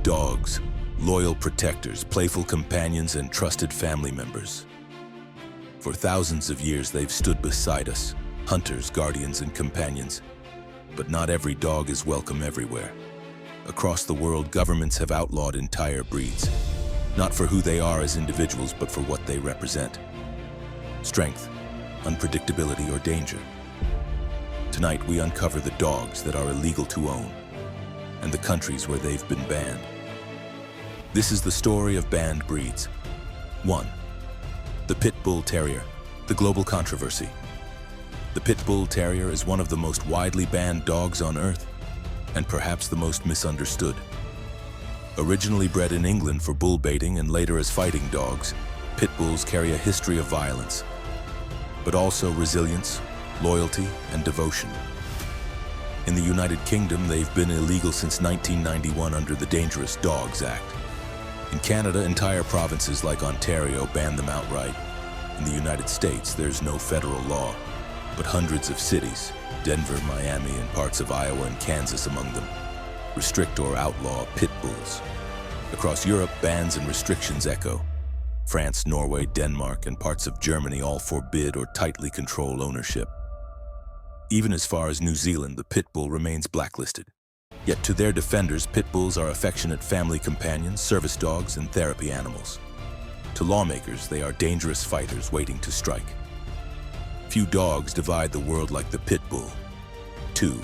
Dogs, loyal protectors, playful companions, and trusted family members. For thousands of years, they've stood beside us, hunters, guardians, and companions. But not every dog is welcome everywhere. Across the world, governments have outlawed entire breeds, not for who they are as individuals, but for what they represent. Strength, unpredictability, or danger. Tonight, we uncover the dogs that are illegal to own and the countries where they've been banned. This is the story of banned breeds. 1. The Pit Bull Terrier, the global controversy. The Pit Bull Terrier is one of the most widely banned dogs on Earth, and perhaps the most misunderstood. Originally bred in England for bull baiting and later as fighting dogs, pit bulls carry a history of violence, but also resilience, loyalty, and devotion. In the United Kingdom, they've been illegal since 1991 under the Dangerous Dogs Act. In Canada, entire provinces like Ontario ban them outright. In the United States, there's no federal law, but hundreds of cities, Denver, Miami, and parts of Iowa and Kansas among them, restrict or outlaw pit bulls. Across Europe, bans and restrictions echo. France, Norway, Denmark, and parts of Germany all forbid or tightly control ownership. Even as far as New Zealand, the pit bull remains blacklisted. Yet to their defenders, pit bulls are affectionate family companions, service dogs, and therapy animals. To lawmakers, they are dangerous fighters waiting to strike. Few dogs divide the world like the pit bull. 2.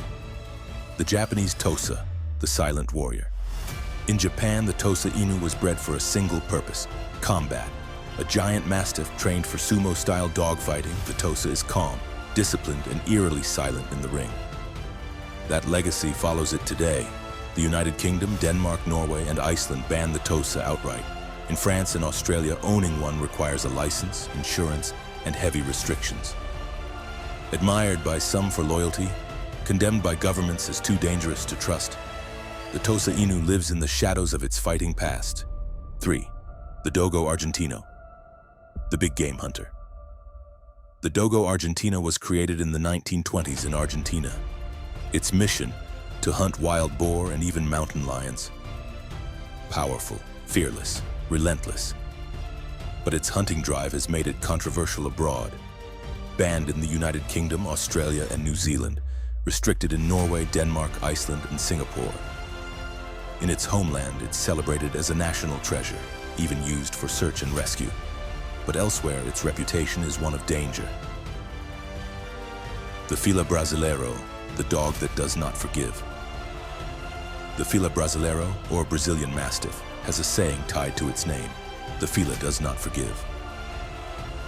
The Japanese Tosa, the silent warrior. In Japan, the Tosa Inu was bred for a single purpose: combat. A giant mastiff trained for sumo-style dogfighting, the Tosa is calm, disciplined, and eerily silent in the ring. That legacy follows it today. The United Kingdom, Denmark, Norway, and Iceland ban the Tosa outright. In France and Australia, owning one requires a license, insurance, and heavy restrictions. Admired by some for loyalty, condemned by governments as too dangerous to trust, the Tosa Inu lives in the shadows of its fighting past. 3. The Dogo Argentino, the big game hunter. The Dogo Argentino was created in the 1920s in Argentina. Its mission, to hunt wild boar and even mountain lions. Powerful, fearless, relentless. But its hunting drive has made it controversial abroad. Banned in the United Kingdom, Australia, and New Zealand. Restricted in Norway, Denmark, Iceland, and Singapore. In its homeland, it's celebrated as a national treasure, even used for search and rescue. But elsewhere, its reputation is one of danger. The Fila Brasileiro, the dog that does not forgive. The Fila Brasileiro, or Brazilian Mastiff, has a saying tied to its name: the Fila does not forgive.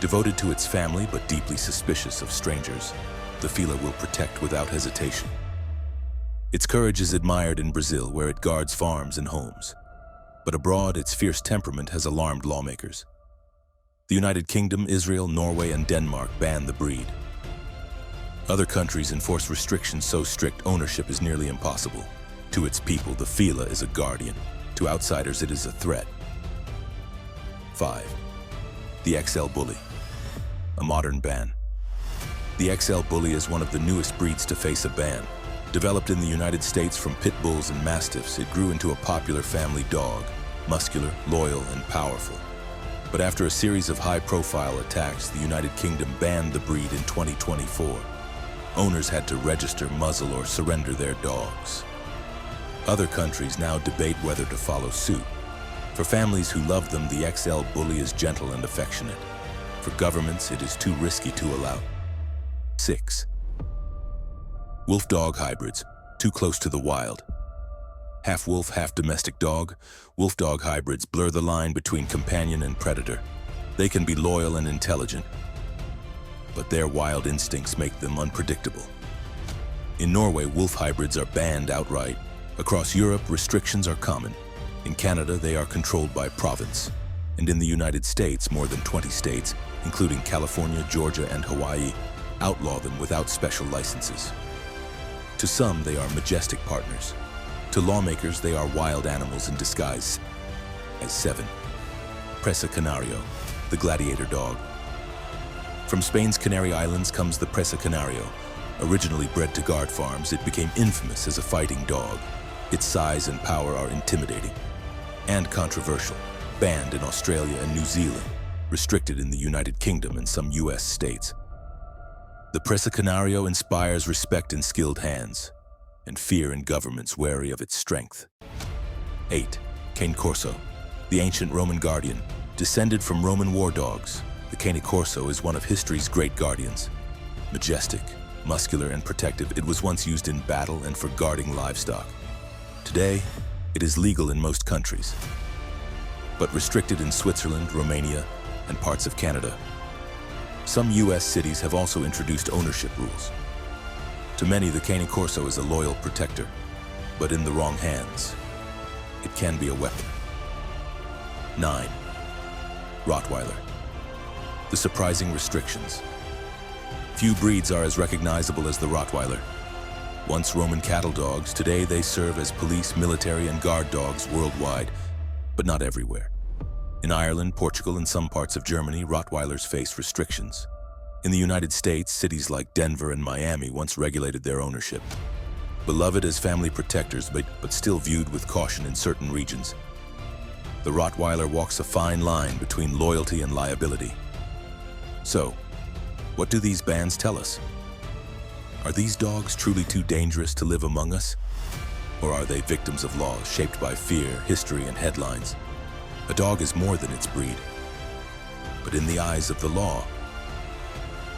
Devoted to its family but deeply suspicious of strangers, the Fila will protect without hesitation. Its courage is admired in Brazil, where it guards farms and homes. But abroad, its fierce temperament has alarmed lawmakers. The United Kingdom, Israel, Norway, and Denmark ban the breed. Other countries enforce restrictions so strict ownership is nearly impossible. To its people, the Fila is a guardian. To outsiders, it is a threat. 5. The XL Bully, a modern ban. The XL Bully is one of the newest breeds to face a ban. Developed in the United States from pit bulls and mastiffs, it grew into a popular family dog, muscular, loyal, and powerful. But after a series of high-profile attacks, the United Kingdom banned the breed in 2024. Owners had to register, muzzle, or surrender their dogs. Other countries now debate whether to follow suit. For families who love them, the XL Bully is gentle and affectionate. For governments, it is too risky to allow. 6. Wolf-dog hybrids, too close to the wild. Half-wolf, half-domestic dog, wolf-dog hybrids blur the line between companion and predator. They can be loyal and intelligent, but their wild instincts make them unpredictable. In Norway, wolf hybrids are banned outright. Across Europe, restrictions are common. In Canada, they are controlled by province. And in the United States, more than 20 states, including California, Georgia, and Hawaii, outlaw them without special licenses. To some, they are majestic partners. To lawmakers, they are wild animals in disguise. 7. Presa Canario, the gladiator dog. From Spain's Canary Islands comes the Presa Canario. Originally bred to guard farms, it became infamous as a fighting dog. Its size and power are intimidating. and controversial, banned in Australia and New Zealand, restricted in the United Kingdom and some US states. The Presa Canario inspires respect in skilled hands and fear in governments wary of its strength. 8. Cane Corso, the ancient Roman guardian. Descended from Roman war dogs, the cane corso is one of history's great guardians. Majestic, muscular, and protective, it was once used in battle and for guarding livestock. Today, it is legal in most countries, but restricted in Switzerland, Romania, and parts of Canada. Some US cities have also introduced ownership rules. To many, the cane corso is a loyal protector, but in the wrong hands, it can be a weapon. 9. Rottweiler. The surprising restrictions. Few breeds are as recognizable as the Rottweiler. Once Roman cattle dogs, today they serve as police, military, and guard dogs worldwide, but not everywhere. In Ireland, Portugal, and some parts of Germany, Rottweilers face restrictions. In the United States, cities like Denver and Miami once regulated their ownership. Beloved as family protectors, but still viewed with caution in certain regions. The Rottweiler walks a fine line between loyalty and liability. So, what do these bans tell us? Are these dogs truly too dangerous to live among us? Or are they victims of laws shaped by fear, history, and headlines? A dog is more than its breed. But in the eyes of the law,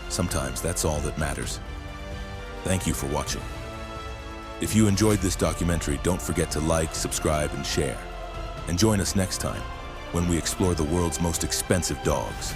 sometimes that's all that matters. Thank you for watching. If you enjoyed this documentary, don't forget to like, subscribe, and share. And join us next time when we explore the world's most expensive dogs.